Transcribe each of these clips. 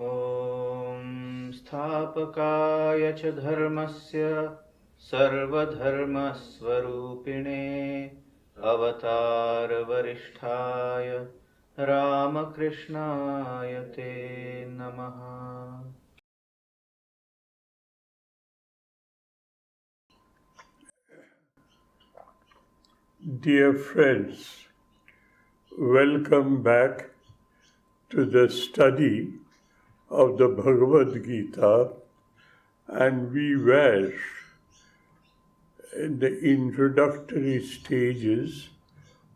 ॐ स्थापकाय च धर्मस्य सर्वधर्मस्वरूपिणे अवतारवरिष्ठाय रामकृष्णाय ते नमः। Dear friends, welcome back to the study of the Bhagavad Gita, and we were in the introductory stages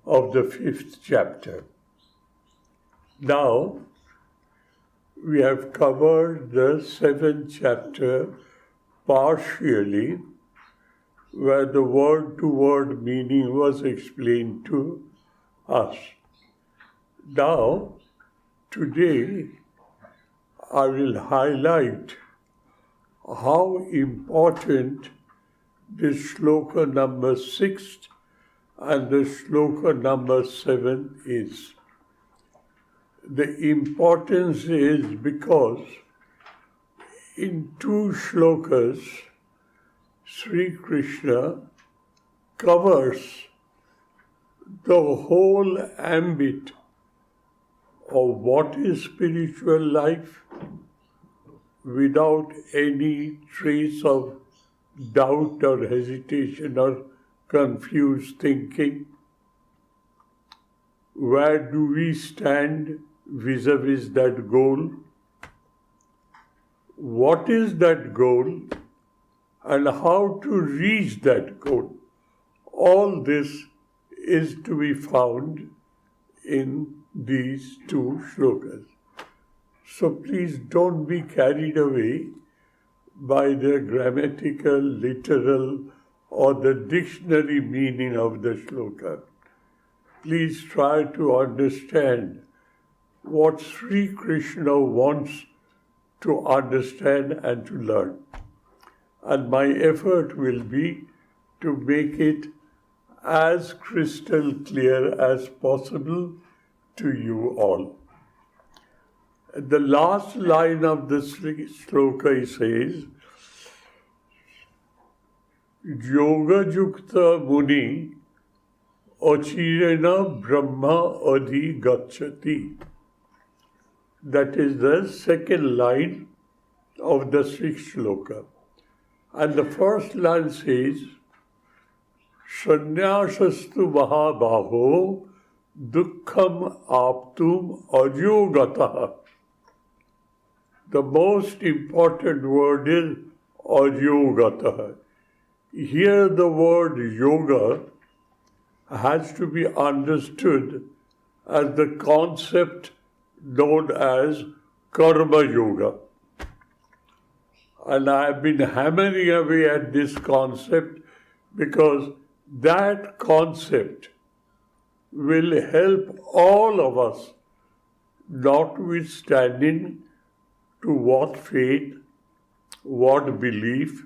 of the 5th chapter. Now, we have covered the 7th chapter partially, where the word-to-word meaning was explained to us. Now, today, I will highlight how important the shloka number 6 and the shloka number 7 is. The importance is because in 2 shlokas, Sri Krishna covers the whole ambit of what is spiritual life without any trace of doubt or hesitation or confused thinking. Where do we stand vis-a-vis that goal? What is that goal? And how to reach that goal. All this is to be found in these 2 shlokas. So please don't be carried away by the grammatical, literal, or the dictionary meaning of the shloka. Please try to understand what Sri Krishna wants to understand and to learn. And my effort will be to make it as crystal clear as possible to you all. The last line of the shloka says, Yoga Yukta Muni Achirena Brahma Adhi Gacchati. That is the second line of the 6th shloka. And the first line says, Shanyasastu Mahabaho Dukkham Aptum Ajogataha. The most important word is Ajogataha. Here the word yoga has to be understood as the concept known as Karma Yoga. And I have been hammering away at this concept because that concept will help all of us, notwithstanding to what faith, what belief,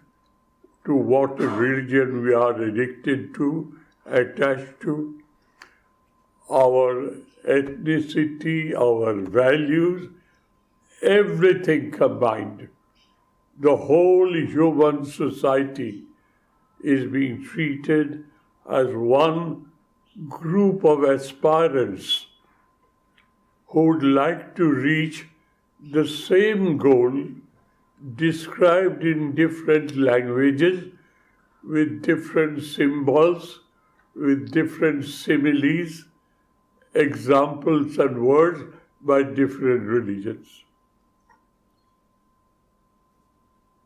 to what religion we are addicted to, attached to, our ethnicity, our values, everything combined. The whole human society is being treated as one group of aspirants who would like to reach the same goal described in different languages, with different symbols, with different similes, examples and words by different religions.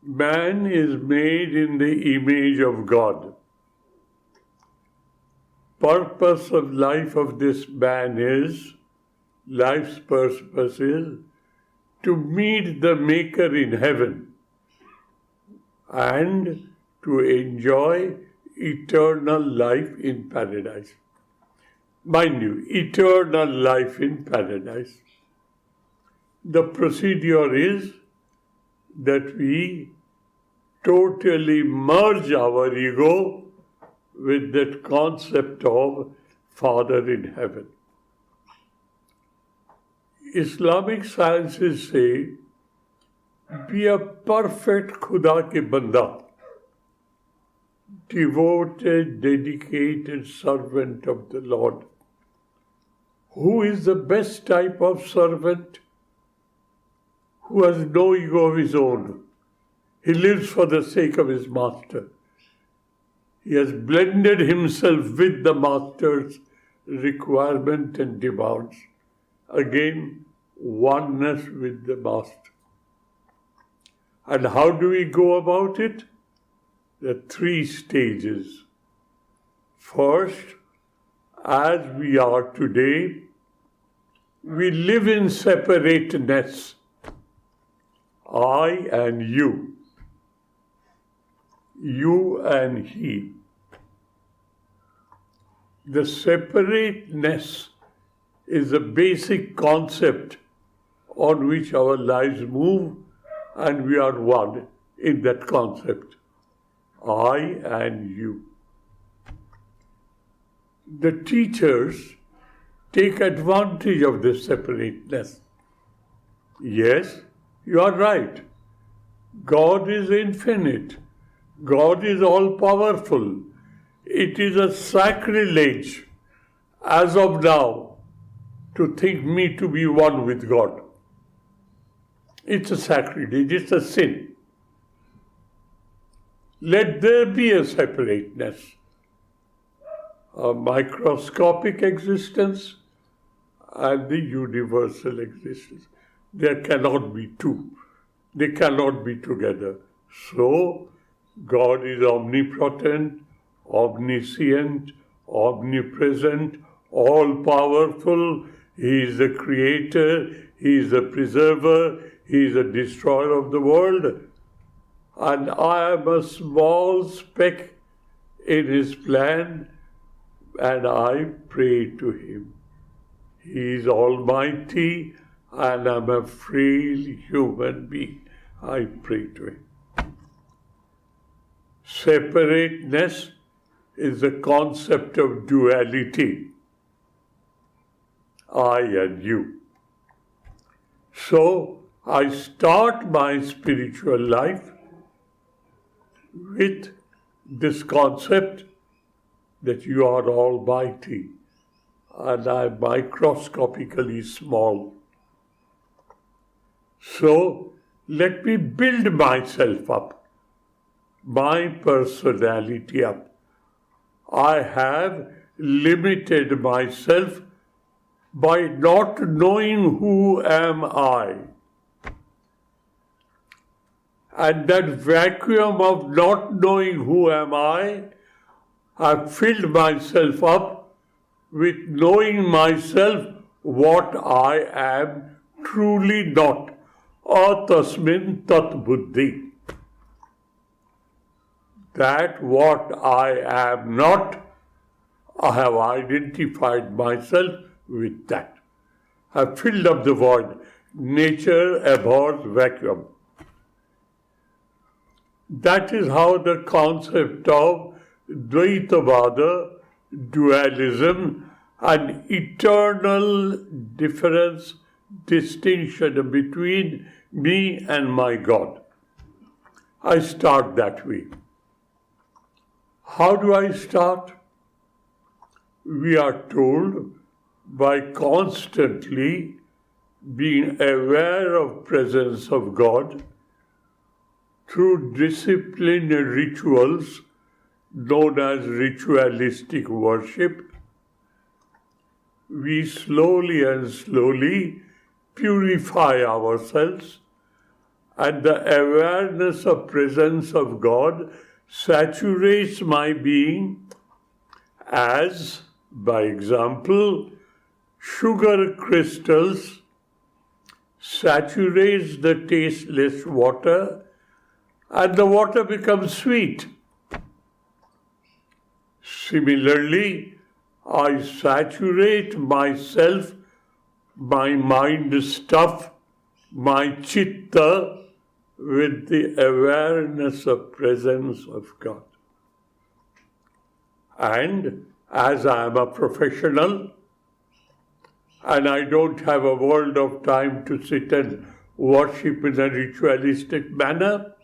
Man is made in the image of God. Purpose of life of this man is, life's purpose is, to meet the Maker in heaven and to enjoy eternal life in paradise. Mind you, eternal life in paradise. The procedure is that we totally merge our ego with that concept of Father in heaven. Islamic sciences say be a perfect Khuda ke banda, devoted, dedicated servant of the Lord. Who is the best type of servant? Who has no ego of his own. He lives for the sake of his master. He has blended himself with the master's requirement and demands. Again, oneness with the master. And how do we go about it? The 3 stages. First, as we are today, we live in separateness. I and you. You and he. The separateness is the basic concept on which our lives move, and we are one in that concept. I and you. The teachers take advantage of this separateness. Yes, you are right. God is infinite. God is all-powerful. It is a sacrilege, as of now, to think me to be one with God. It's a sacrilege, it's a sin. Let there be a separateness, a microscopic existence and the universal existence. There cannot be two. They cannot be together. So, God is omnipotent, omniscient, omnipresent, all-powerful. He is the creator, He is the preserver, He is the destroyer of the world. And I am a small speck in His plan, and I pray to Him. He is almighty, and I'm a frail human being. I pray to Him. Separateness is the concept of duality. I and you. So, I start my spiritual life with this concept that you are almighty and I am microscopically small. So, let me build myself up, my personality up. I have limited myself by not knowing who am I. And that vacuum of not knowing who am I, I've filled myself up with knowing myself what I am truly not. Atasmin tat buddhi. That what I am not, I have identified myself with that. I've filled up the void. Nature abhors vacuum. That is how the concept of Dvaitavada, dualism, and eternal difference, distinction between me and my God. I start that way. How do I start? We are told by constantly being aware of presence of God through disciplined rituals known as ritualistic worship. We slowly and slowly purify ourselves, and the awareness of presence of God saturates my being as, by example, sugar crystals saturates the tasteless water and the water becomes sweet. Similarly, I saturate myself, my mind stuff, my chitta with the awareness of presence of God. And as I am a professional, and I don't have a world of time to sit and worship in a ritualistic manner.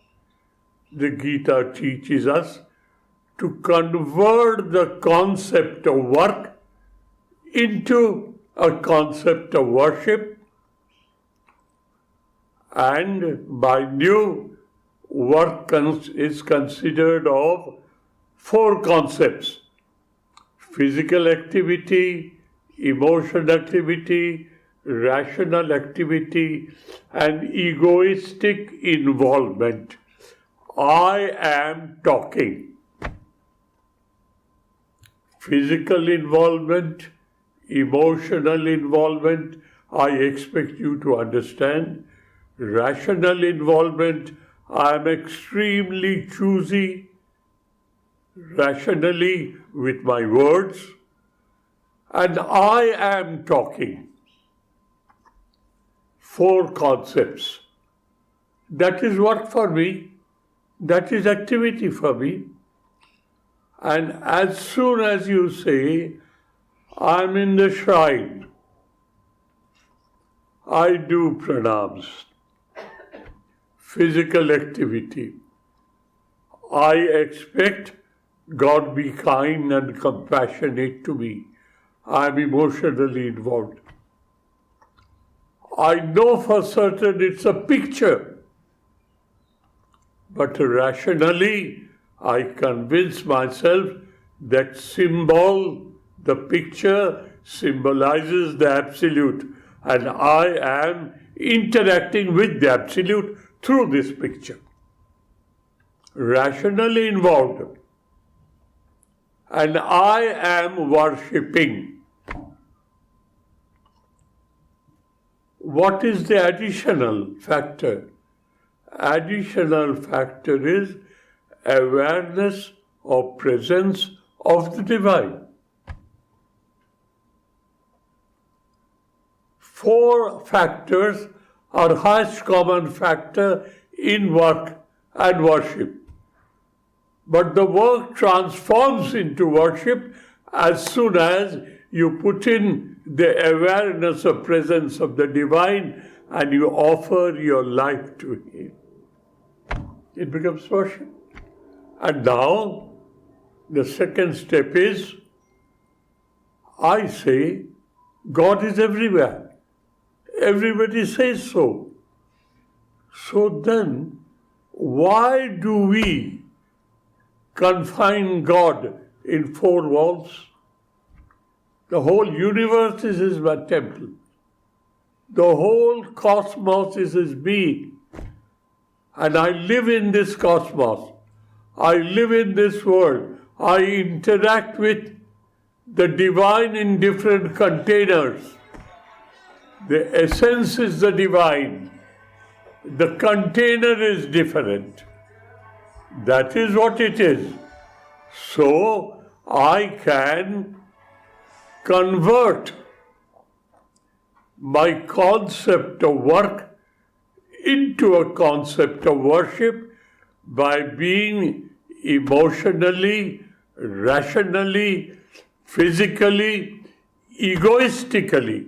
The Gita teaches us to convert the concept of work into a concept of worship, and by new work is considered of 4 concepts: physical activity, emotional activity, rational activity, and egoistic involvement. I am talking. Physical involvement, emotional involvement, I expect you to understand. Rational involvement, I am extremely choosy, rationally with my words, and I am talking. 4 concepts. That is work for me. That is activity for me. And as soon as you say, I'm in the shrine, I do pranams, physical activity, I expect God be kind and compassionate to me. I'm emotionally involved. I know for certain it's a picture, but rationally I convince myself that the picture symbolizes the Absolute, and I am interacting with the Absolute through this picture. Rationally involved. And I am worshipping. What is the additional factor? Additional factor is awareness or presence of the divine. 4 factors are highest common factor in work and worship. But the work transforms into worship as soon as you put in the awareness of presence of the divine and you offer your life to him. It becomes worship. And now, the second step is, I say, God is everywhere. Everybody says so. So then, why do we confine God in 4 walls? The whole universe is His temple. The whole cosmos is His being. And I live in this cosmos. I live in this world. I interact with the divine in different containers. The essence is the divine. The container is different. That is what it is. So I can convert my concept of work into a concept of worship by being emotionally, rationally, physically, egoistically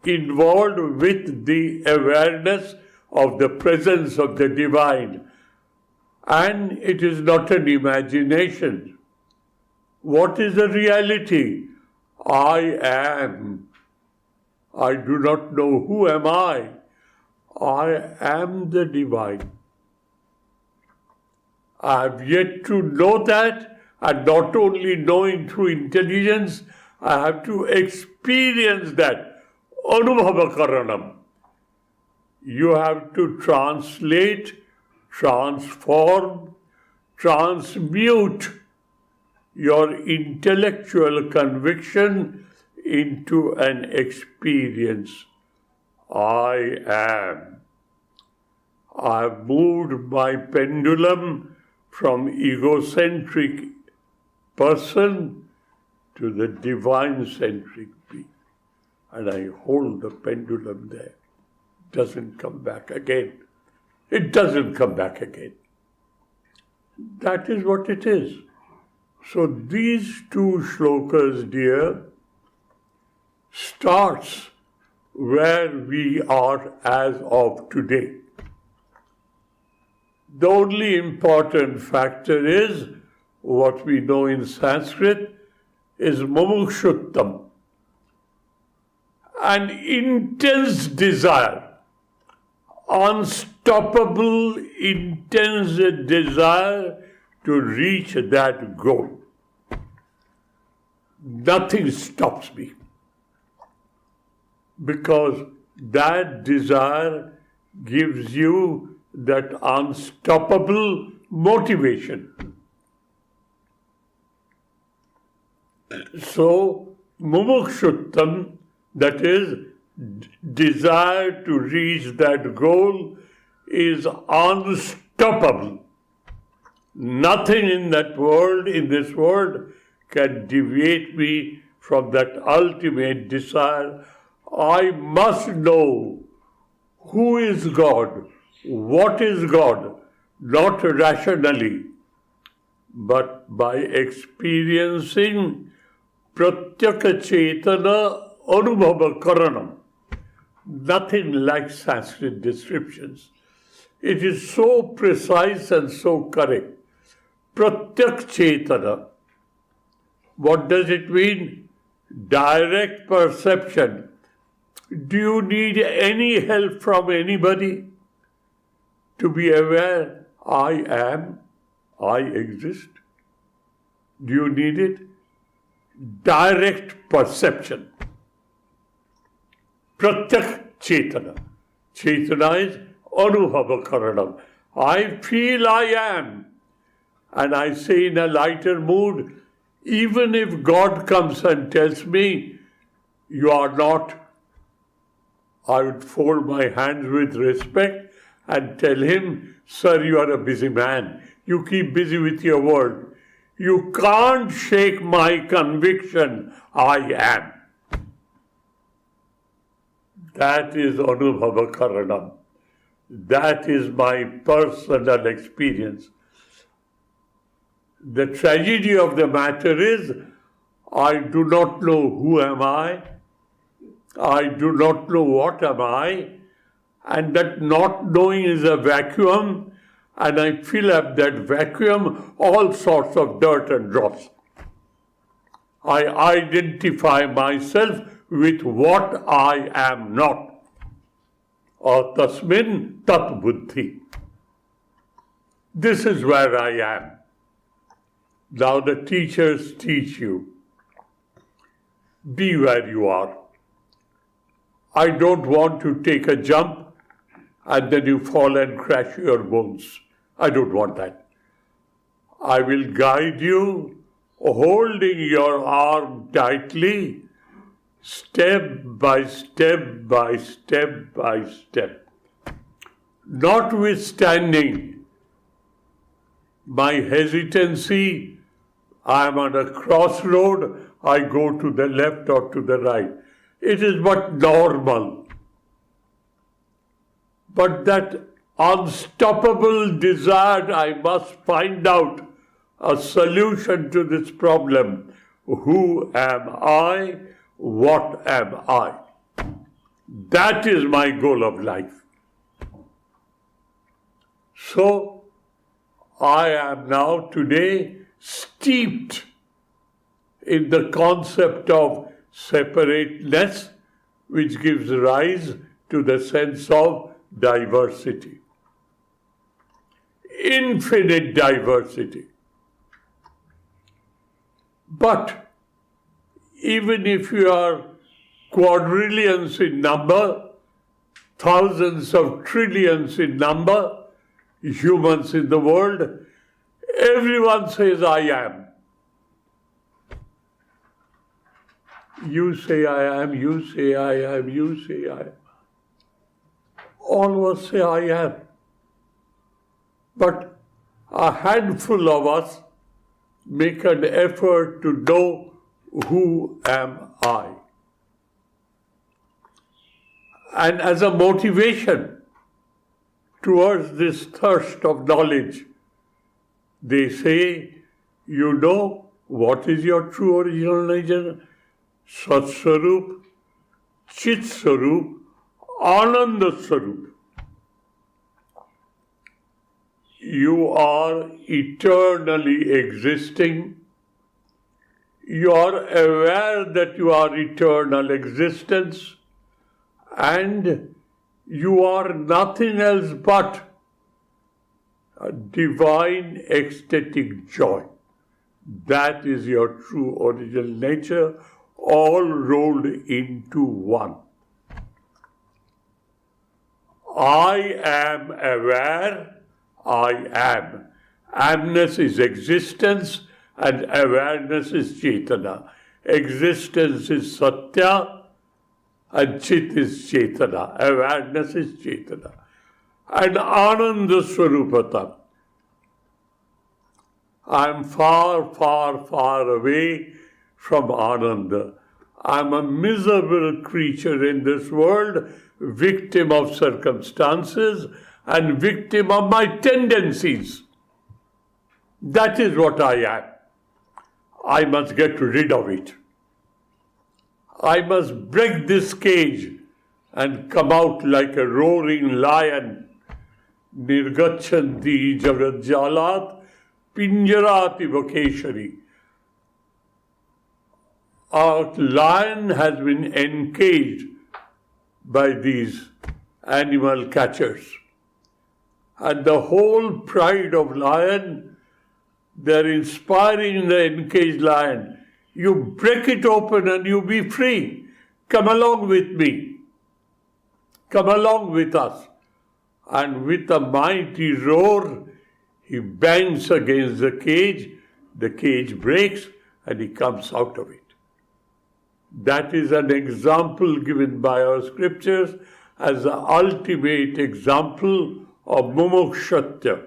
involved with the awareness of the presence of the divine. And it is not an imagination. What is the reality? I am. I do not know who am I. I am the divine. I have yet to know that, and not only knowing through intelligence, I have to experience that. Anubhava karanam. You have to translate, transform, transmute your intellectual conviction into an experience. I am. I have moved my pendulum from egocentric person to the divine-centric being. And I hold the pendulum there. It doesn't come back again. It doesn't come back again. That is what it is. So these 2 shlokas, dear, starts where we are as of today. The only important factor is what we know in Sanskrit is mumukshuttam, an intense desire, unstoppable, intense desire to reach that goal. Nothing stops me, because that desire gives you that unstoppable motivation. So, mumukshuttam, that is, desire to reach that goal, is unstoppable. Nothing in this world, can deviate me from that ultimate desire. I must know who is God, what is God, not rationally, but by experiencing pratyaka chetana anubhava karanam. Nothing like Sanskrit descriptions. It is so precise and so correct. Pratyak chetana. What does it mean? Direct perception. Do you need any help from anybody to be aware? I am, I exist. Do you need it? Direct perception. Pratyak chetana. Chetana is anubhava karanam. I feel I am. And I say in a lighter mood, even if God comes and tells me, you are not, I would fold my hands with respect and tell him, sir, you are a busy man. You keep busy with your world. You can't shake my conviction, I am. That is anubhava karanam. That is my personal experience. The tragedy of the matter is, I do not know who am I do not know what am I, and that not knowing is a vacuum, and I fill up that vacuum all sorts of dirt and dross. I identify myself with what I am not. Tasmin tat buddhi. This is where I am. Now the teachers teach you. Be where you are. I don't want to take a jump and then you fall and crash your bones. I don't want that. I will guide you, holding your arm tightly, step by step by step by step. Notwithstanding my hesitancy, I am on a crossroad, I go to the left or to the right. It is but normal. But that unstoppable desire, I must find out a solution to this problem. Who am I? What am I? That is my goal of life. So, I am now today steeped in the concept of separateness, which gives rise to the sense of diversity. Infinite diversity. But even if you are quadrillions in number, thousands of trillions in number, humans in the world, everyone says, I am. You say, I am, you say, I am, you say, I am. All of us say, I am. But a handful of us make an effort to know who am I. And as a motivation towards this thirst of knowledge, they say, you know what is your true original nature? Satswarup, Chit Swarup, Ananda Swarup. You are eternally existing. You are aware that you are eternal existence, and you are nothing else but a divine ecstatic joy. That is your true original nature, all rolled into one. I am aware, I am. Amness is existence and awareness is Chetana. Existence is Satya and Chit is Chetana. Awareness is Chetana. And Ananda Swarupata. I am far, far, far away from Ananda. I am a miserable creature in this world, victim of circumstances and victim of my tendencies. That is what I am. I must get rid of it. I must break this cage and come out like a roaring lion. Nirgachanti jagadjalat pinjarati vakeshari. Our lion has been encaged by these animal catchers. And the whole pride of lion, they're inspiring the encaged lion. You break it open and you be free. Come along with me. Come along with us. And with a mighty roar, he bangs against the cage breaks, and he comes out of it. That is an example given by our scriptures as the ultimate example of mumukshatya,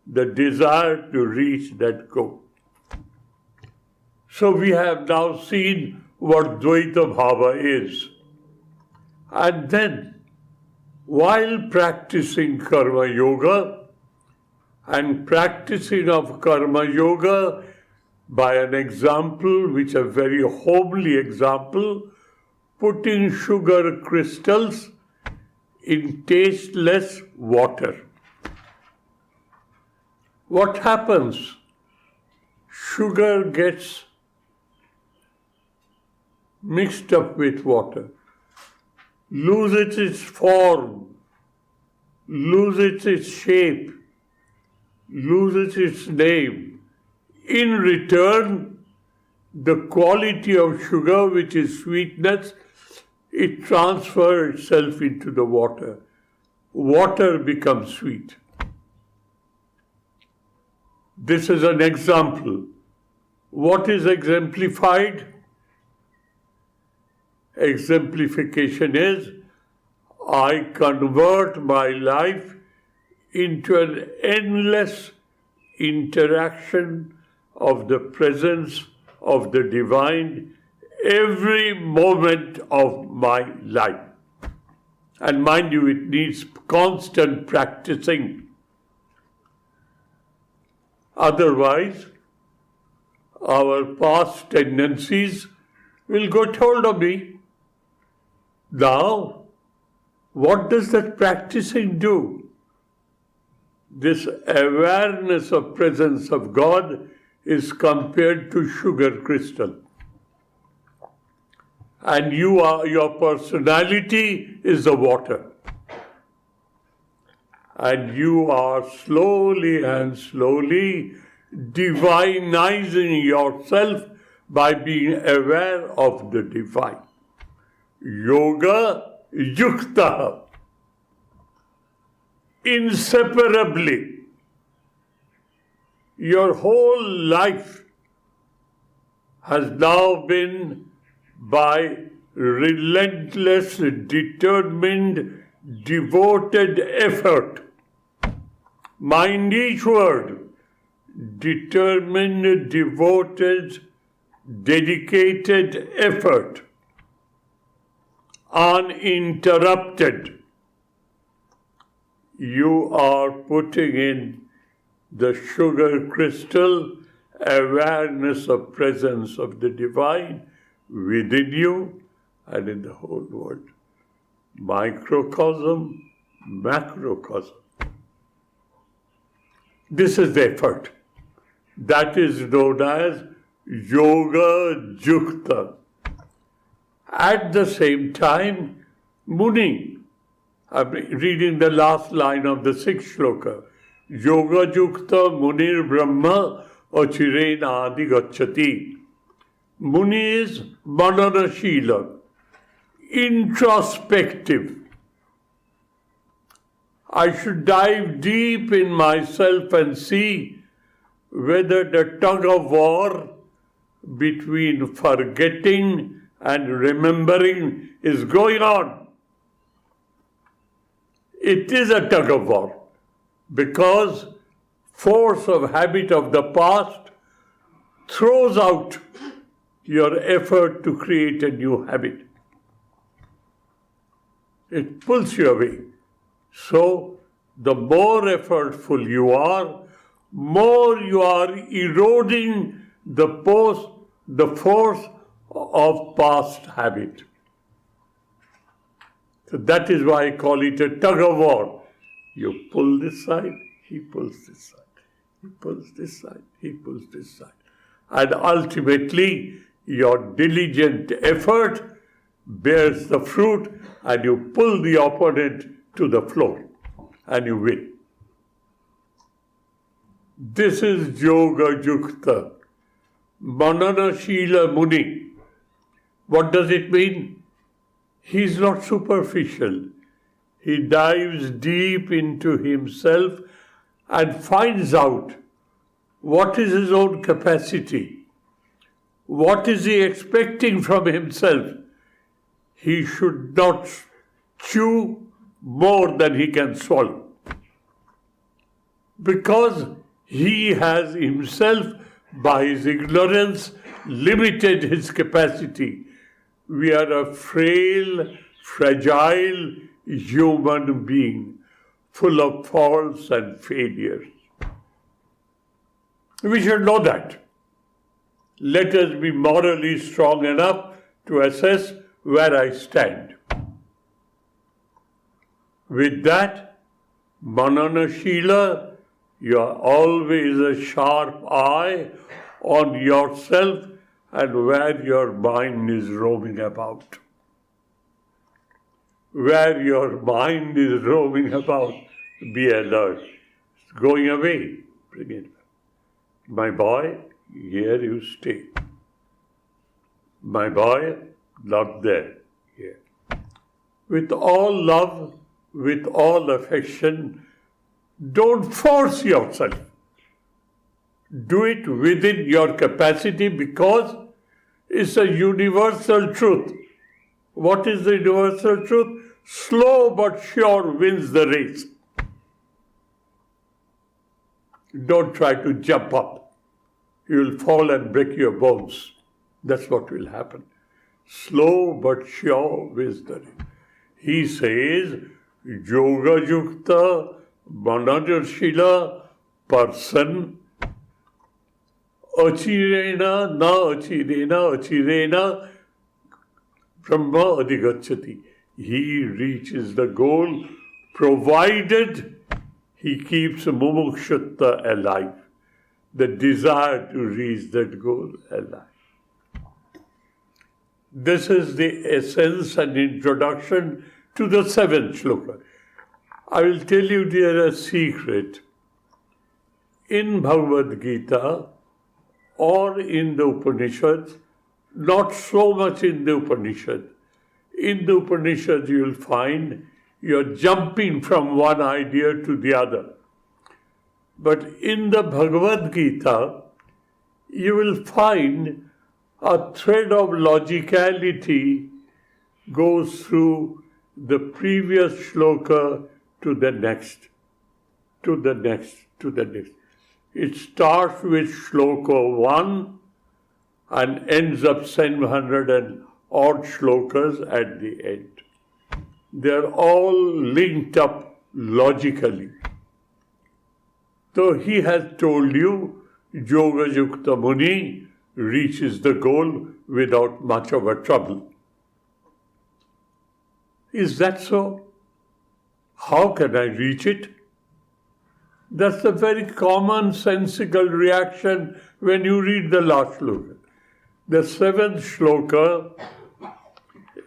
the desire to reach that goal. So we have now seen what Dvaita Bhava is. And then, while practicing Karma Yoga, and practicing of Karma Yoga by an example, which is a very homely example, putting sugar crystals in tasteless water. What happens? Sugar gets mixed up with water, loses its form, loses its shape, loses its name. In return, the quality of sugar, which is sweetness, it transfers itself into the water. Water becomes sweet. This is an example. What is exemplified? Exemplification is, I convert my life into an endless interaction of the presence of the divine every moment of my life. And mind you, it needs constant practicing. Otherwise, our past tendencies will get hold of me. Now, what does that practicing do? This awareness of presence of God is compared to sugar crystal. And your personality is the water. And you are slowly and slowly divinizing yourself by being aware of the divine. Yoga yukta. Inseparably. Your whole life has now been by relentless, determined, devoted effort. Mind each word. Determined, devoted, dedicated effort. Uninterrupted. You are putting in the sugar crystal awareness of presence of the divine within you, and in the whole world. Microcosm, macrocosm. This is the effort. That is known as Yoga Jukta. At the same time, Muni, I'm reading the last line of the 6th shloka. Yoga Jukta Munir Brahma Achirena Adi Gacchati. Muni is Mananashila, introspective. I should dive deep in myself and see whether the tug of war between forgetting and remembering is going on. It is a tug of war because force of habit of the past throws out your effort to create a new habit. It pulls you away. So, the more effortful you are, more you are eroding the force of past habit. So that is why I call it a tug of war. You pull this side, he pulls this side. He pulls this side, he pulls this side. And ultimately, your diligent effort bears the fruit and you pull the opponent to the floor and you win. This is Yoga Jukta. Mananashila Muni. What does it mean? He is not superficial. He dives deep into himself and finds out what is his own capacity. What is he expecting from himself? He should not chew more than he can swallow. Because he has himself, by his ignorance, limited his capacity. We are a frail, fragile human being, full of faults and failures. We should know that. Let us be morally strong enough to assess where I stand. With that, Mananashila, you are always a sharp eye on yourself and where your mind is roaming about. Where your mind is roaming about, be alert. It's going away. Bring it back. My boy, here you stay. My boy, not there. Here. With all love, with all affection, don't force yourself. Do it within your capacity because it's a universal truth. What is the universal truth? Slow but sure wins the race. Don't try to jump up. You will fall and break your bones. That's what will happen. Slow but sure wins the race. He says, Yoga Jukta Mananashila person Achirena na achirena Brahma Adigacchati. He reaches the goal provided he keeps mumukshutta alive. The desire to reach that goal alive. This is the essence and introduction to the 7th shloka. I will tell you there a secret. In Bhagavad Gita or in the Upanishads, not so much in the Upanishad. In the Upanishads you will find you're jumping from one idea to the other. But in the Bhagavad Gita, you will find a thread of logicality goes through the previous shloka to the next, to the next, to the next. It starts with shloka 1 and ends up 700 and odd shlokas at the end. They're all linked up logically. So he has told you, Yoga Jukta Muni reaches the goal without much of a trouble. Is that so? How can I reach it? That's a very commonsensical reaction when you read the last shloka. The 7th shloka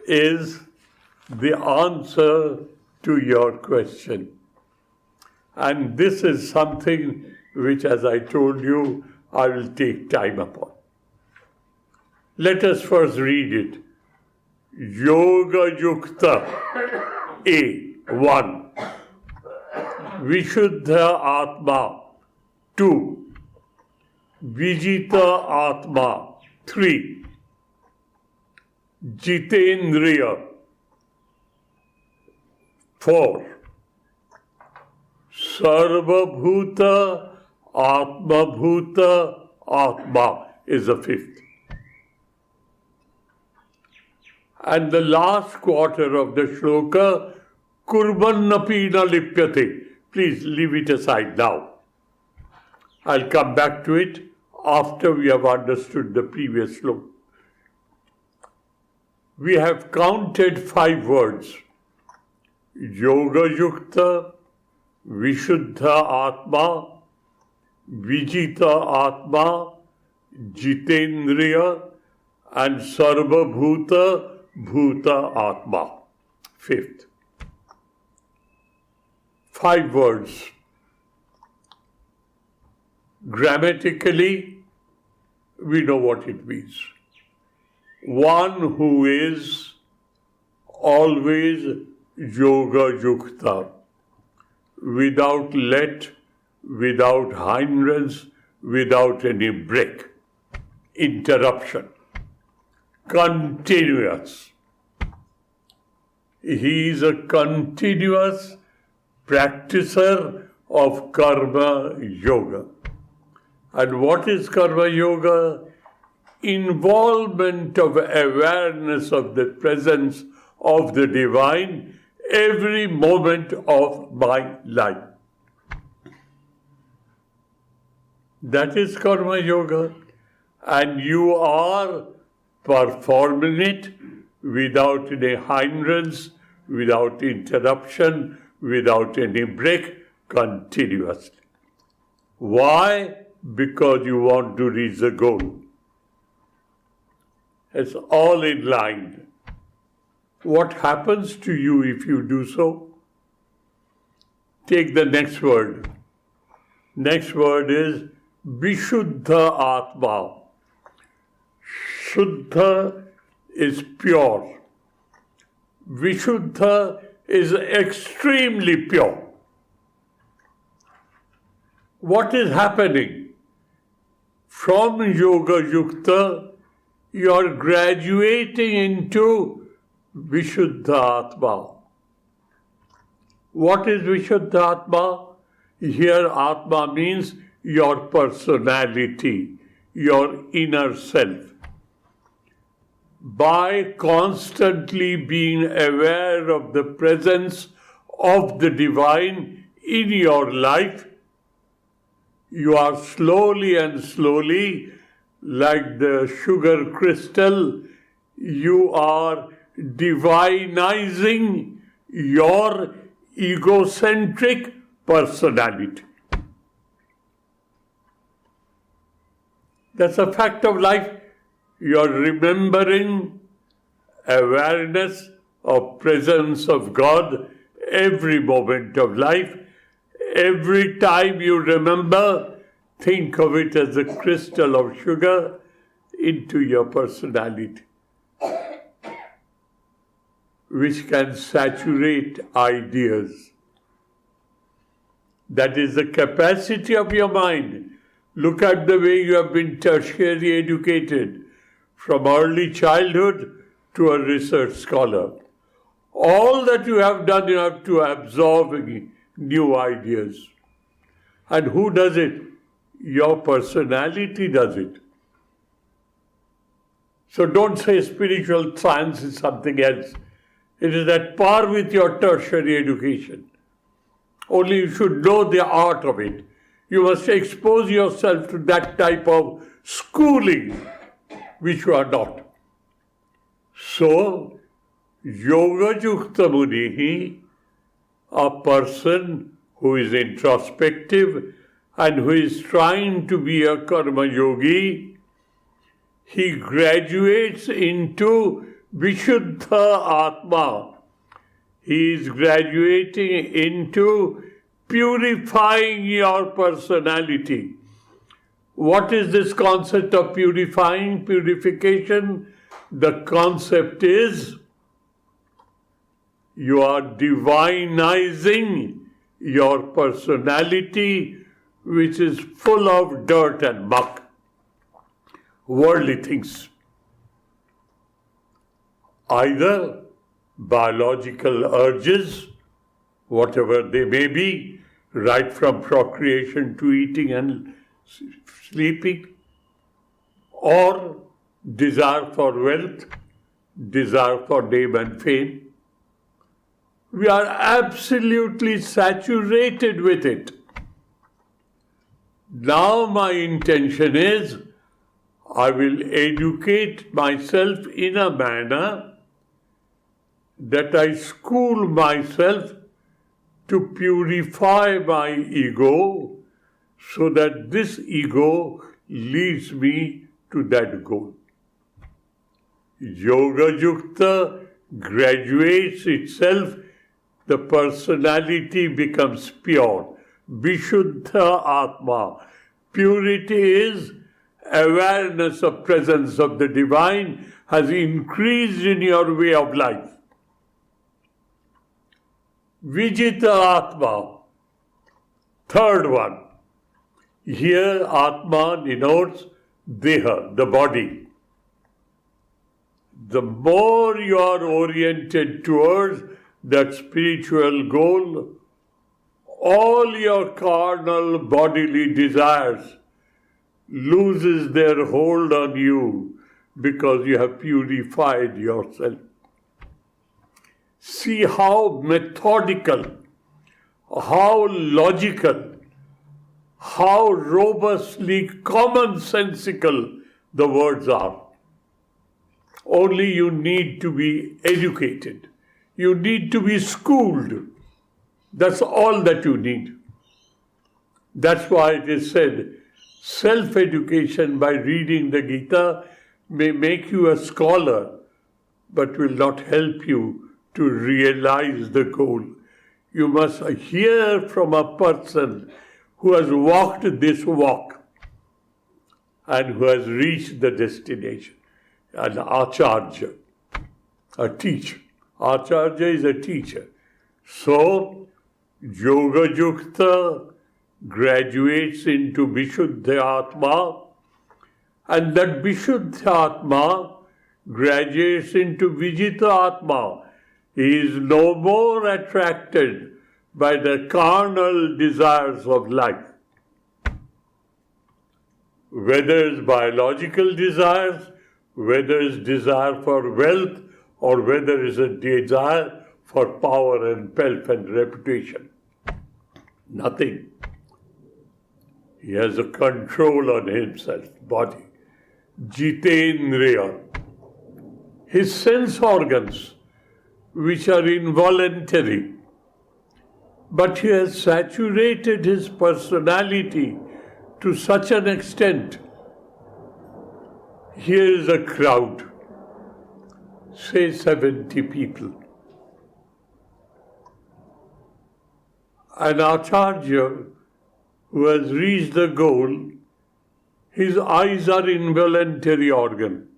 is the answer to your question. And this is something which, as I told you, I will take time upon. Let us first read it. Yoga Yukta A1. Vishuddha Atma 2. Vijita Atma 3. Jitendriya 4. Sarvabhuta Atma Bhuta Atma is the 5th. And the last quarter of the shloka, Kurbannapi na lipyate. Please leave it aside now. I'll come back to it after we have understood the previous shloka. We have counted 5 words. Yoga Yukta, Vishuddha Atma, Vijita Atma, Jitendriya, and Sarvabhuta Bhuta Atma. 5th. 5 words. Grammatically, we know what it means. One who is always yoga yukta, without let, without hindrance, without any break, interruption, continuous. He is a continuous practicer of karma yoga. And what is karma yoga? Involvement of awareness of the presence of the divine every moment of my life. That is karma yoga. And you are performing it without any hindrance, without interruption, without any break, continuously. Why? Because you want to reach the goal. It's all in line. What happens to you if you do so? Take the next word. Next word is Vishuddha Atma. Shuddha is pure. Vishuddha is extremely pure. What is happening? From Yoga Yukta, you are graduating into Vishuddha Atma. What is Vishuddha Atma? Here Atma means your personality, your inner self. By constantly being aware of the presence of the divine in your life, you are slowly and slowly, like the sugar crystal, you are divinizing your egocentric personality. That's a fact of life. You are remembering awareness of presence of God every moment of life. Every time you remember, think of it as a crystal of sugar into your personality, which can saturate ideas. That is the capacity of your mind. Look at the way you have been tertiary educated, from early childhood to a research scholar. All that you have done, you have to absorb new ideas. And who does it? Your personality does it. So don't say spiritual science is something else. It is at par with your tertiary education. Only you should know the art of it. You must expose yourself to that type of schooling, which you are not. So, Yoga Yukta Munihi, a person who is introspective and who is trying to be a karma yogi, he graduates into Vishuddha Atma. He is graduating into purifying your personality. What is this concept of purifying, purification? The concept is you are divinizing your personality, which is full of dirt and muck, worldly things. Either biological urges, whatever they may be, right from procreation to eating and sleeping, or desire for wealth, desire for name and fame. We are absolutely saturated with it. Now my intention is, I will educate myself in a manner that I school myself to purify my ego so that this ego leads me to that goal. Yoga Yukta graduates itself, the personality becomes pure. Vishuddha Atma. Purity is awareness of presence of the divine has increased in your way of life. Vijita Atma. Third one. Here Atma denotes Deha, the body. The more you are oriented towards that spiritual goal, all your carnal bodily desires loses their hold on you because you have purified yourself. See how methodical, how logical, how robustly commonsensical the words are. Only you need to be educated. You need to be schooled. That's all that you need. That's why it is said, self-education by reading the Gita may make you a scholar, but will not help you to realize the goal. You must hear from a person who has walked this walk and who has reached the destination. An acharya, a teacher. Acharya is a teacher. So, Yoga Yukta graduates into Vishuddha Atma, and that Vishuddha Atma graduates into Vijita Atma. He is no more attracted by the carnal desires of life. Whether it's biological desires, whether it's desire for wealth, or whether it's a desire for power and pelf and reputation. Nothing. He has a control on himself, body. Jitendriya. His sense organs, which are involuntary, but he has saturated his personality to such an extent. Here is a crowd, say 70 people. An acharya who has reached the goal, his eyes are involuntary organ.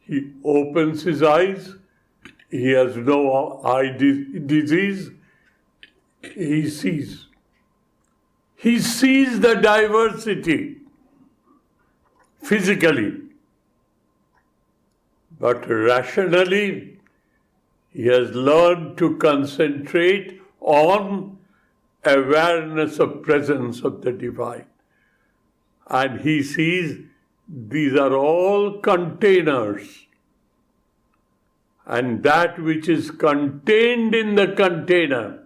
He opens his eyes, he has no eye disease, he sees. He sees the diversity physically, but rationally he has learned to concentrate on awareness of presence of the divine. And he sees these are all containers. And that which is contained in the container,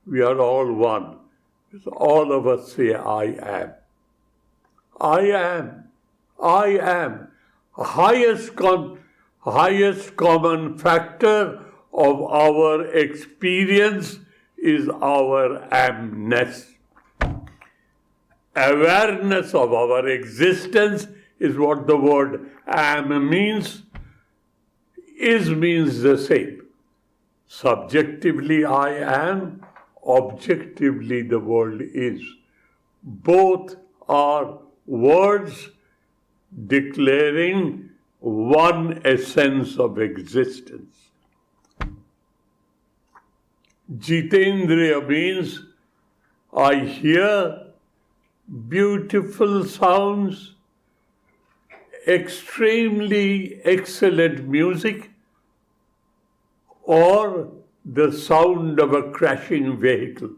we are all one. All of us say, I am. I am. I am. highest common factor of our experience is our amness. Awareness of our existence is what the word am means. Is means the same. Subjectively I am, objectively the world is. Both are words declaring one essence of existence. Jitendriya means I hear beautiful sounds, extremely excellent music, or the sound of a crashing vehicle.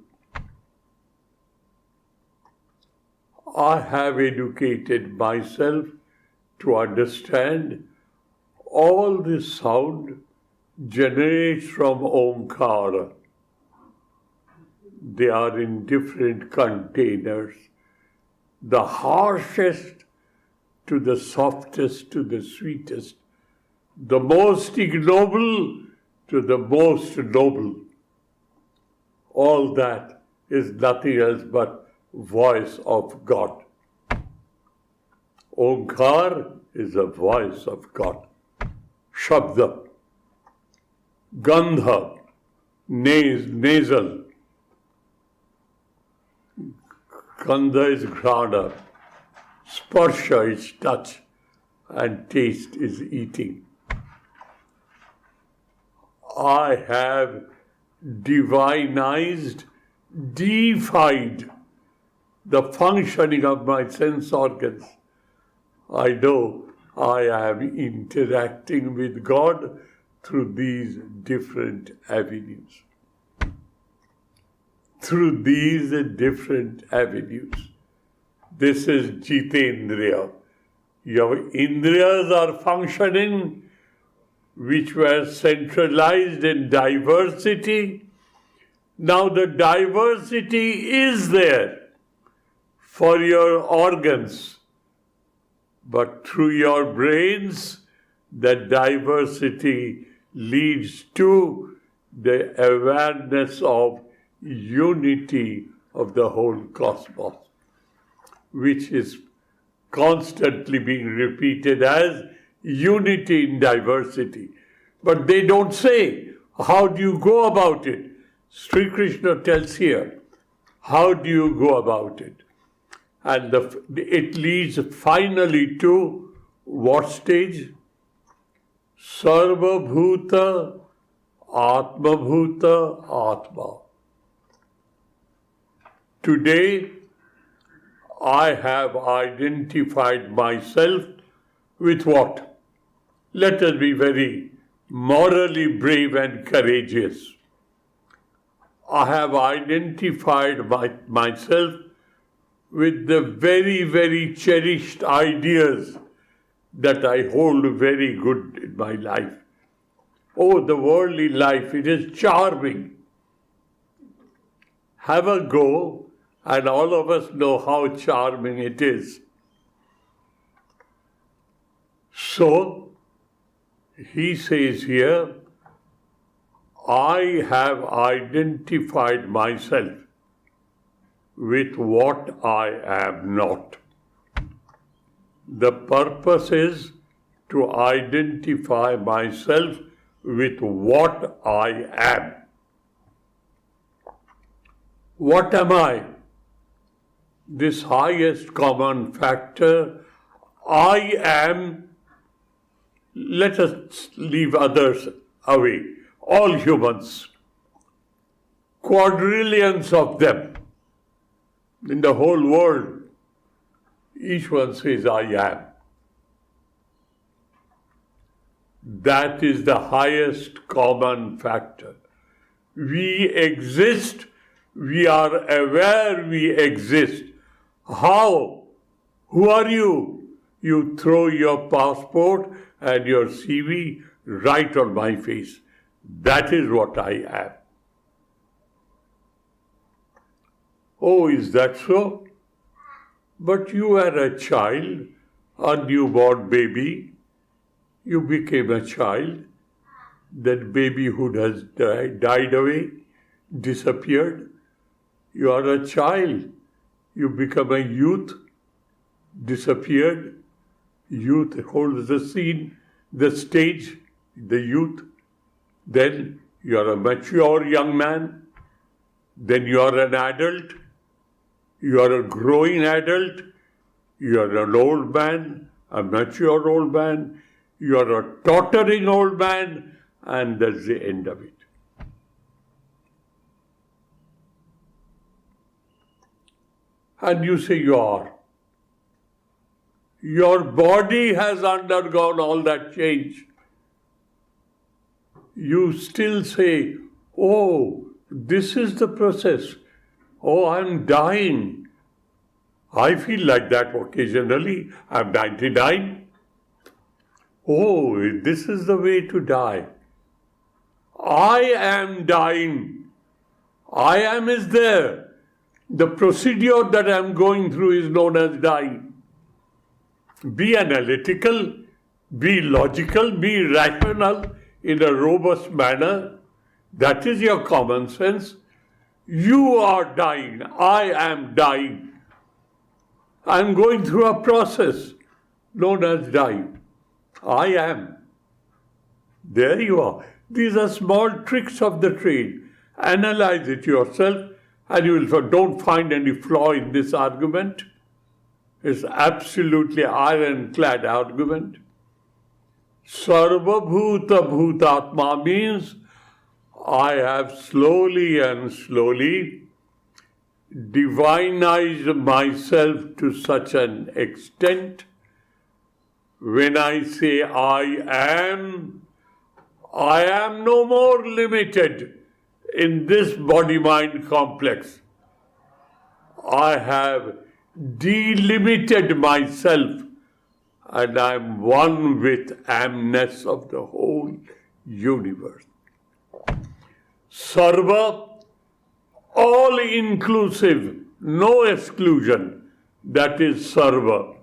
I have educated myself to understand all this sound generates from Omkara. They are in different containers. The harshest to the softest to the sweetest. The most ignoble to the most noble. All that is nothing else but voice of God. Omkar is a voice of God. Shabda, Gandha, nasal. Gandha is grana. Sparsha is touch. And taste is eating. I have divinized, deified the functioning of my sense organs. I know I am interacting with God through these different avenues. Through these different avenues. This is Jitendriya. Your Indriyas are functioning, which were centralized in diversity. Now the diversity is there for your organs, but through your brains, the diversity leads to the awareness of unity of the whole cosmos, which is constantly being repeated as unity in diversity. But they don't say, how do you go about it? Sri Krishna tells here, how do you go about it? And it leads finally to what stage? Sarva Bhuta, Atma Bhuta, Atma. Today, I have identified myself with what? Let us be very morally brave and courageous. I have identified myself with the very, very cherished ideas that I hold very good in my life. Oh, the worldly life, it is charming. Have a go, and all of us know how charming it is. So, he says here, I have identified myself with what I am not. The purpose is to identify myself with what I am. What am I? This highest common factor, I am. Let us leave others away. All humans, quadrillions of them in the whole world, each one says, I am. That is the highest common factor. We exist, we are aware we exist. How? Who are you? You throw your passport and your CV right on my face. That is what I am. Oh, is that so? But you are a child, a newborn baby. You became a child. That babyhood has died away, disappeared. You are a child. You become a youth, disappeared. Youth holds the scene, the stage, the youth. Then you are a mature young man. Then you are an adult. You are a growing adult. You are an old man, a mature old man. You are a tottering old man. And that's the end of it. And you say you are. Your body has undergone all that change. You still say, oh, this is the process. Oh, I'm dying. I feel like that occasionally. I'm 99. Oh, this is the way to die. I am dying. I am is there. The procedure that I am going through is known as dying. Be analytical, be logical, be rational in a robust manner. That is your common sense. You are dying. I am dying. I am going through a process known as dying. I am. There you are. These are small tricks of the trade. Analyze it yourself and you will don't find any flaw in this argument. It's absolutely ironclad argument. Sarva Bhuta Bhutatma means I have slowly and slowly divinized myself to such an extent. When I say I am no more limited in this body-mind complex. I have delimited myself and I am one with amness of the whole universe. Sarva, all-inclusive, no exclusion, that is Sarva.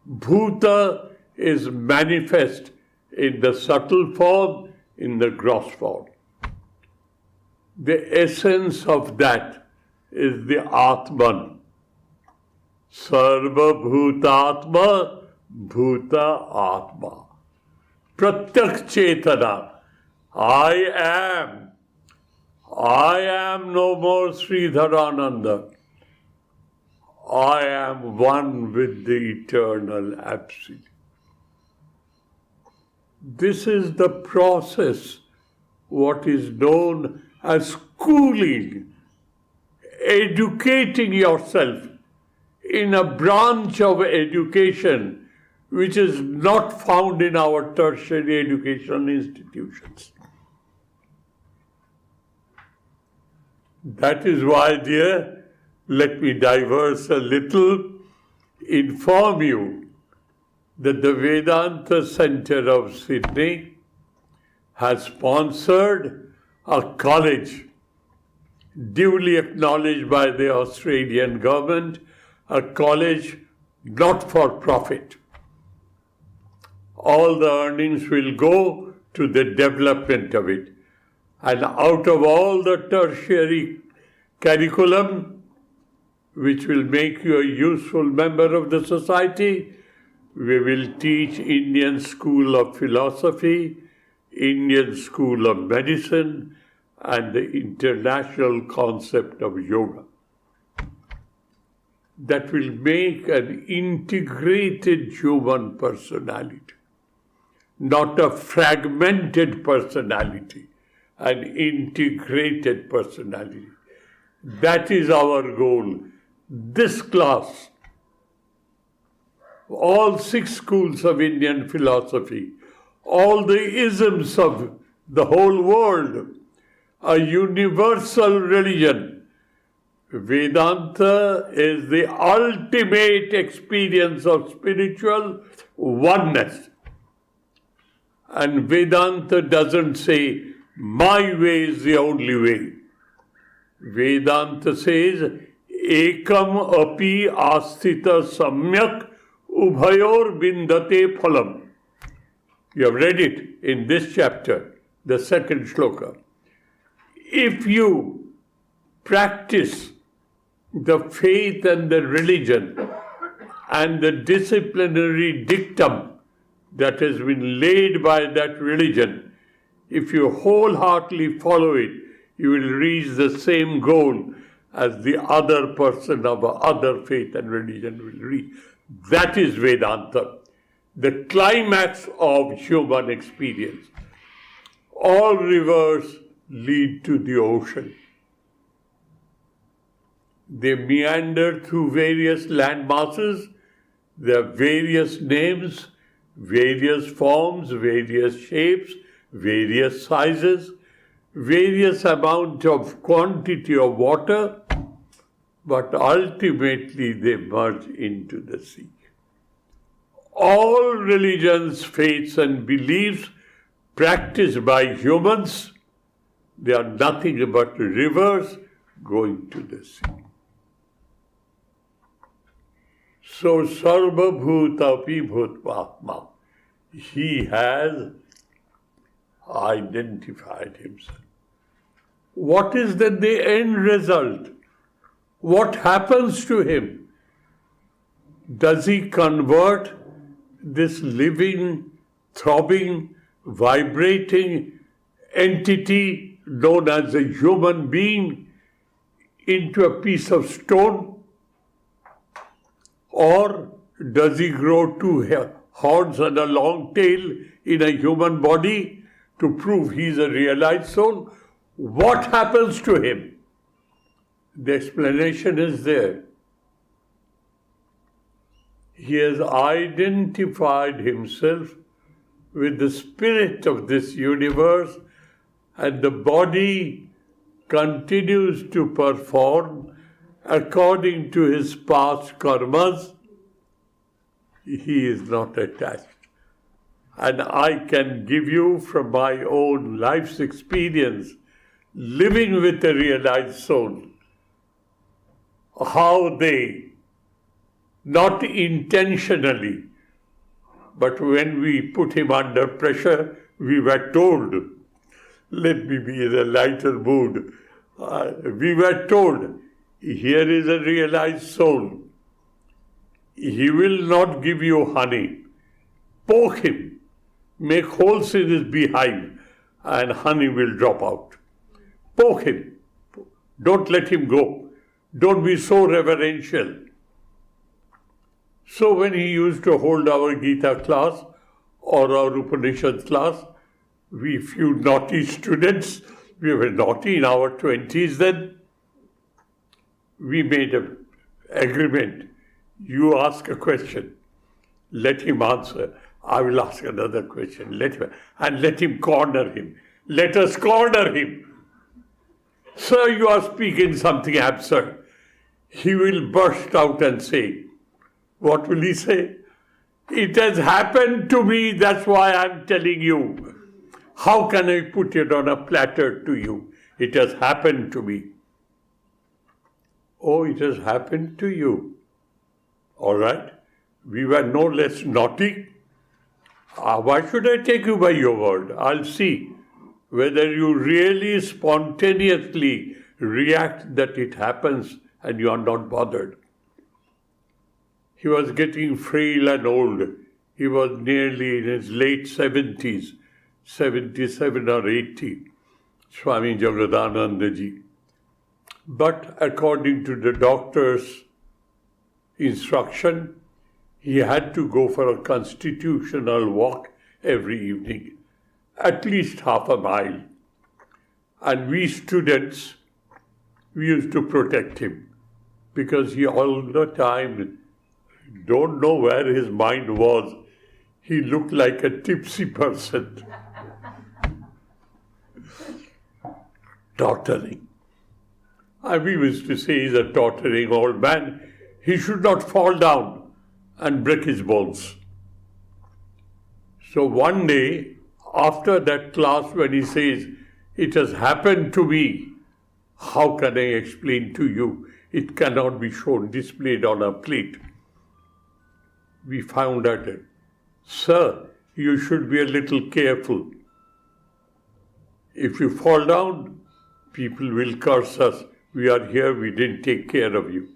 Bhuta is manifest in the subtle form, in the gross form. The essence of that is the Atman. Sarva Bhutatma, Bhuta Atma. Pratyak Chetana. I am no more Sridharananda. I am one with the eternal Absolute. This is the process, what is known as schooling, educating yourself in a branch of education which is not found in our tertiary educational institutions. That is why, dear, let me diverse a little, inform you that the Vedanta Center of Sydney has sponsored a college duly acknowledged by the Australian government, a college not for profit. All the earnings will go to the development of it. And out of all the tertiary curriculum, which will make you a useful member of the society, we will teach Indian School of Philosophy, Indian School of Medicine, and the international concept of yoga. That will make an integrated human personality, not a fragmented personality, an integrated personality. That is our goal. This class, all 6 schools of Indian philosophy, all the isms of the whole world, a universal religion. Vedanta is the ultimate experience of spiritual oneness. And Vedanta doesn't say, my way is the only way. Vedanta says, ekam api asthita samyak ubhayor bindate phalam. You have read it in this chapter, the second shloka. If you practice the faith and the religion and the disciplinary dictum that has been laid by that religion, if you wholeheartedly follow it, you will reach the same goal as the other person of other faith and religion will reach. That is Vedanta, the climax of human experience. All rivers lead to the ocean. They meander through various land masses. There are various names, various forms, various shapes, various sizes, various amount of quantity of water, but ultimately they merge into the sea. All religions, faiths and beliefs practiced by humans, they are nothing but rivers going to the sea. So, Sarva Bhutapi Bhutvatma, he has identified himself. What is then the end result? What happens to him? Does he convert this living, throbbing, vibrating entity known as a human being into a piece of stone? Or does he grow two horns and a long tail in a human body to prove he is a realized soul? What happens to him? The explanation is there. He has identified himself with the spirit of this universe, and the body continues to perform according to his past karmas. He is not attached. And I can give you from my own life's experience, living with a realized soul, how they, not intentionally, but when we put him under pressure, we were told, let me be in a lighter mood. We were told, here is a realized soul. He will not give you honey. Poke him. Make holes in his behind and honey will drop out. Poke him. Don't let him go. Don't be so reverential. So when he used to hold our Gita class or our Upanishad class, we few naughty students, we were naughty in our 20s then, we made an agreement. You ask a question, let him answer. I will ask another question, let him corner him. Let us corner him. Sir, you are speaking something absurd. He will burst out and say, what will he say? It has happened to me, that's why I'm telling you. How can I put it on a platter to you? It has happened to me. Oh, it has happened to you. All right. We were no less naughty. Why should I take you by your word? I'll see whether you really spontaneously react that it happens and you are not bothered. He was getting frail and old. He was nearly in his late 70s, 77 or 80, Swami Sridharananda ji. But according to the doctor's instruction, he had to go for a constitutional walk every evening, at least half a mile. And we students, we used to protect him because he all the time don't know where his mind was. He looked like a tipsy person. Tottering. And we used to say he's a tottering old man. He should not fall down and break his bones. So one day, after that class, when he says, it has happened to me, how can I explain to you? It cannot be shown, displayed on a plate. We found out, sir, you should be a little careful. If you fall down, people will curse us. We are here, we didn't take care of you.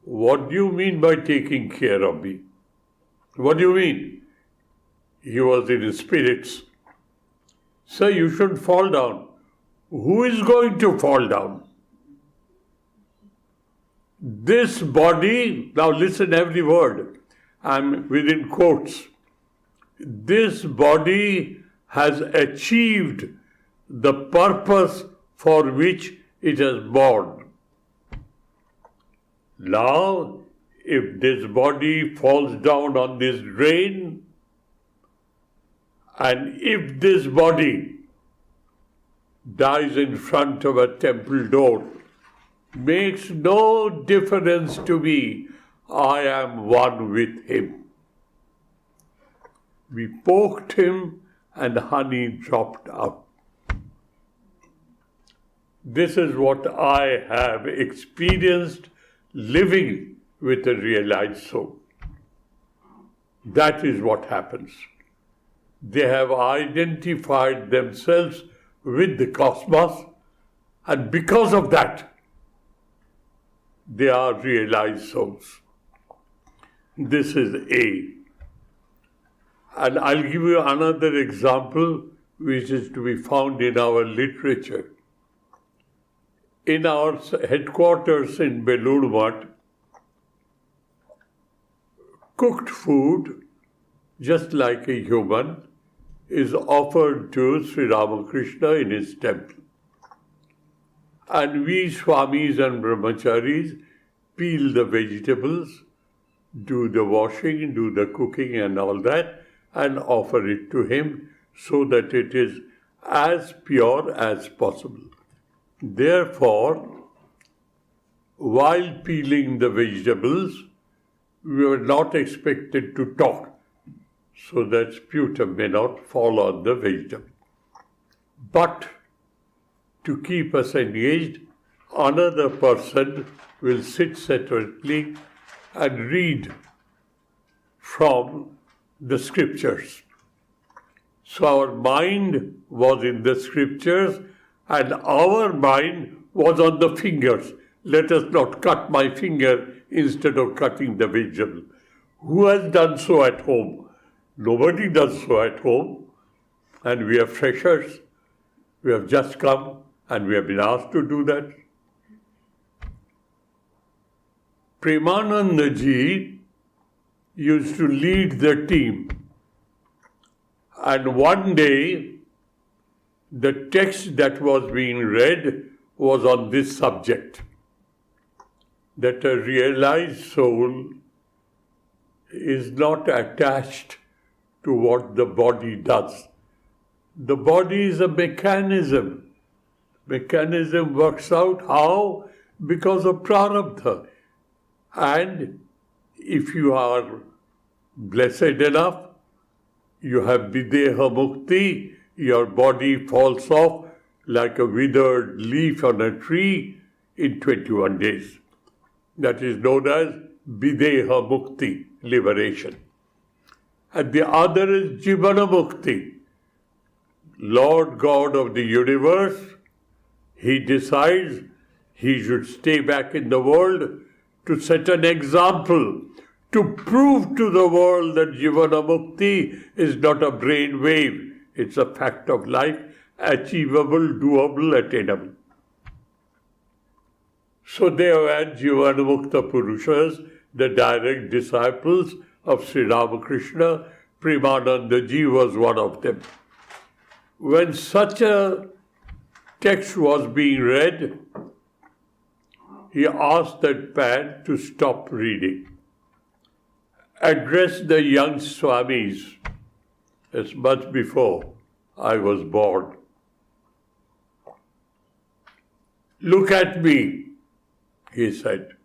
What do you mean by taking care of me? What do you mean? He was in spirits. Sir, you shouldn't fall down. Who is going to fall down? This body, now listen every word, I'm within quotes. This body has achieved the purpose for which it is born. Now, if this body falls down on this drain, and if this body dies in front of a temple door, makes no difference to me. I am one with him. We poked him and honey dropped out. This is what I have experienced living with a realized soul. That is what happens. They have identified themselves with the cosmos, and because of that, they are realized souls. This is A. And I'll give you another example which is to be found in our literature. In our headquarters in Belur Math, cooked food, just like a human, is offered to Sri Ramakrishna in his temple. And we Swamis and Brahmacharis peel the vegetables, do the washing, do the cooking and all that, and offer it to him so that it is as pure as possible. Therefore, while peeling the vegetables, we were not expected to talk, so that sputum may not fall on the vegetable. But to keep us engaged, another person will sit separately and read from the scriptures. So our mind was in the scriptures and our mind was on the fingers. Let us not cut my finger instead of cutting the vegetable. Who has done so at home? Nobody does so at home. And we are freshers. We have just come and we have been asked to do that. Premananda Ji used to lead the team. And one day, the text that was being read was on this subject, that a realized soul is not attached to what the body does. The body is a mechanism. Mechanism works out how? Because of prarabdha. And if you are blessed enough, you have videha mukti, your body falls off like a withered leaf on a tree in 21 days. That is known as videha mukti, liberation. And the other is jivana mukti. Lord God of the universe, he decides he should stay back in the world to set an example, to prove to the world that Jivana Mukti is not a brain wave. It's a fact of life, achievable, doable, attainable. So they had Jivana Mukta Purushas, the direct disciples of Sri Ramakrishna. Premananda Ji was one of them. When such a text was being read, he asked that man to stop reading. Addressed the young Swamis as much before I was born. Look at me, he said.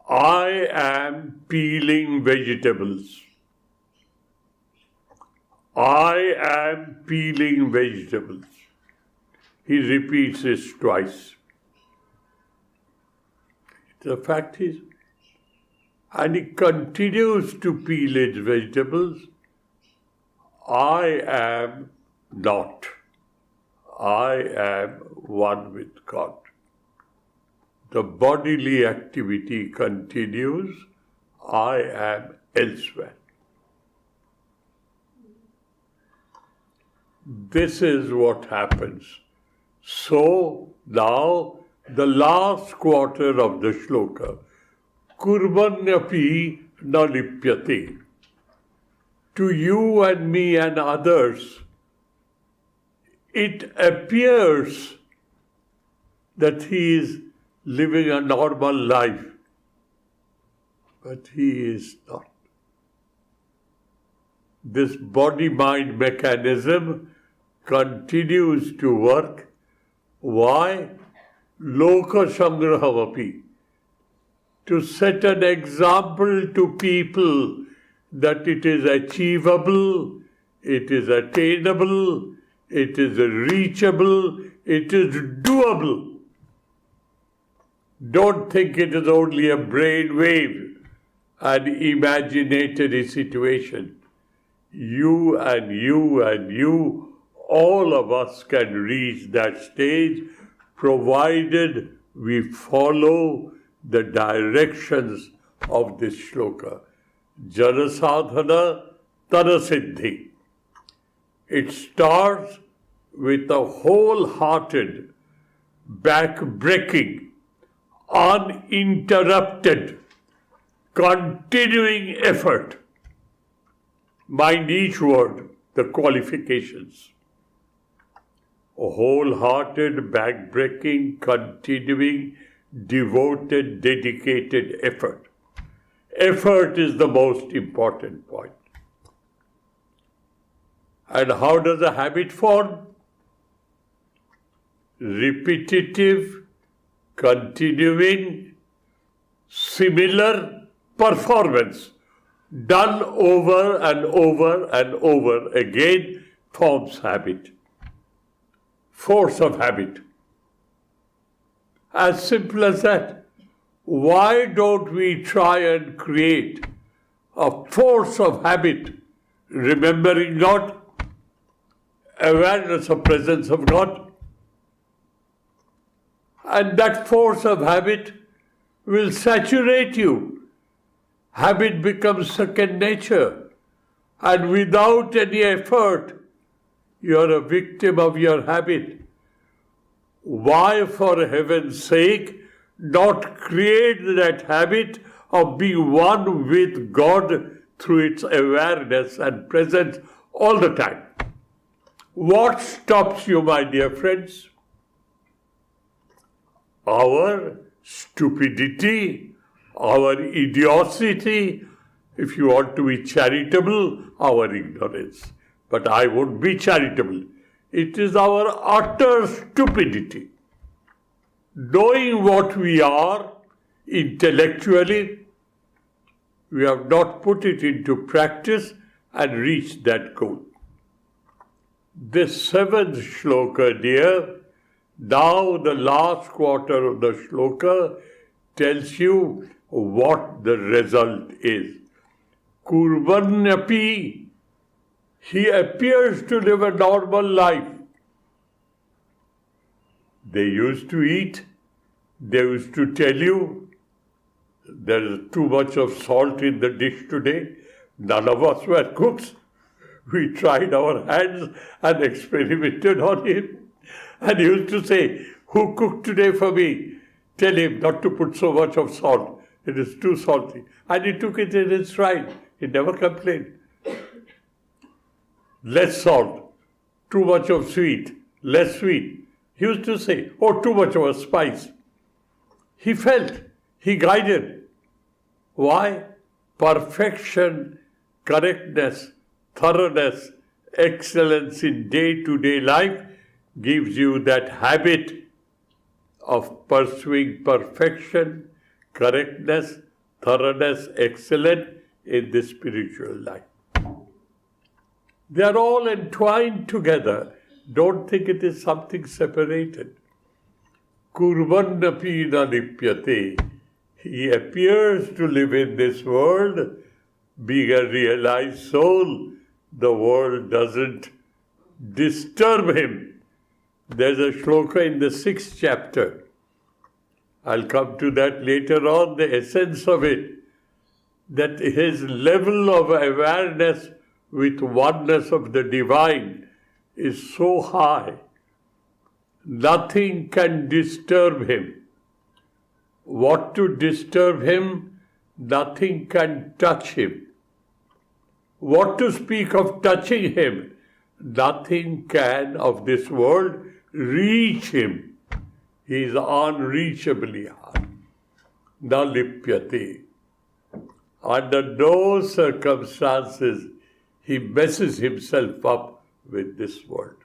I am peeling vegetables. I am peeling vegetables. He repeats this twice. The fact is, and he continues to peel his vegetables, I am not. I am one with God. The bodily activity continues, I am elsewhere. This is what happens. So now the last quarter of the shloka, Kurbanyapi na lipyate. To you and me and others, it appears that he is living a normal life, but he is not. This body-mind mechanism continues to work. Why? Loka sangrahavapi. To set an example to people that it is achievable, it is attainable, it is reachable, it is doable. Don't think it is only a brain wave, an imaginary situation. You and you and you, all of us can reach that stage, provided we follow the directions of this shloka. Jana sadhana tana siddhi. It starts with a wholehearted, back-breaking, uninterrupted, continuing effort. Mind each word, the qualifications. A wholehearted, back-breaking, continuing, devoted, dedicated effort. Effort is the most important point. And how does a habit form? Repetitive, continuing, similar performance done over and over and over again forms habit. Force of habit. As simple as that. Why don't we try and create a force of habit, remembering God, awareness of presence of God? And that force of habit will saturate you. Habit becomes second nature. And without any effort, you are a victim of your habit. Why, for heaven's sake, not create that habit of being one with God through its awareness and presence all the time? What stops you, my dear friends? Our stupidity, our idiocy, if you want to be charitable, our ignorance. But I won't be charitable. It is our utter stupidity. Knowing what we are intellectually, we have not put it into practice and reached that goal. This seventh shloka, dear, now the last quarter of the shloka tells you what the result is. Kurbanyapi, he appears to live a normal life. They used to eat, they used to tell you, there is too much of salt in the dish today. None of us were cooks. We tried our hands and experimented on him. And he used to say, who cooked today for me? Tell him not to put so much of salt. It is too salty. And he took it in his stride. He never complained. Less salt, too much of sweet, less sweet. He used to say, oh, too much of a spice. He felt, he guided. Why? Perfection, correctness, thoroughness, excellence in day-to-day life gives you that habit of pursuing perfection, correctness, thoroughness, excellence in the spiritual life. They are all entwined together. Don't think it is something separated. Kurbannapi na lipyate. He appears to live in this world, being a realized soul. The world doesn't disturb him. There's a shloka in the 6th chapter. I'll come to that later on, the essence of it, that his level of awareness with oneness of the divine is so high, nothing can disturb him. What to disturb him? Nothing can touch him. What to speak of touching him? Nothing can of this world reach him. He is unreachably high. Na lipyate. Under no circumstances he messes himself up with this world.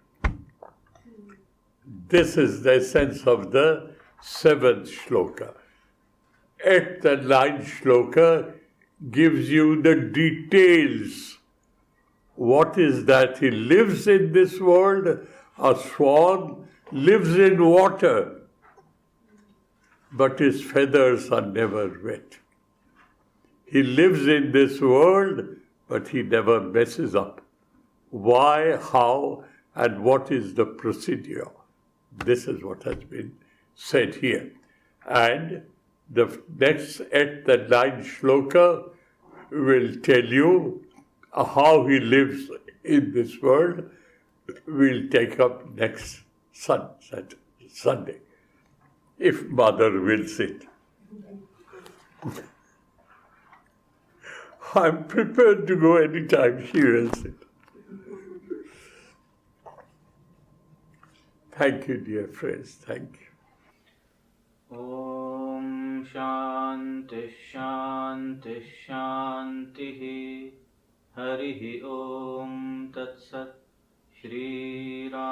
This is the essence of the 7th shloka. 8th and 9th shloka gives you the details. What is that? He lives in this world. A swan lives in water, but his feathers are never wet. He lives in this world, but he never messes up. Why, how, and what is the procedure? This is what has been said here. And the next 8th and 9th shloka will tell you how he lives in this world. We'll take up next Sunday, if Mother wills it. I'm prepared to go anytime she wills it. Thank you, dear friends. Thank you. Om Shanti Shanti Shanti Harihi Om Tat Sat Shri Ram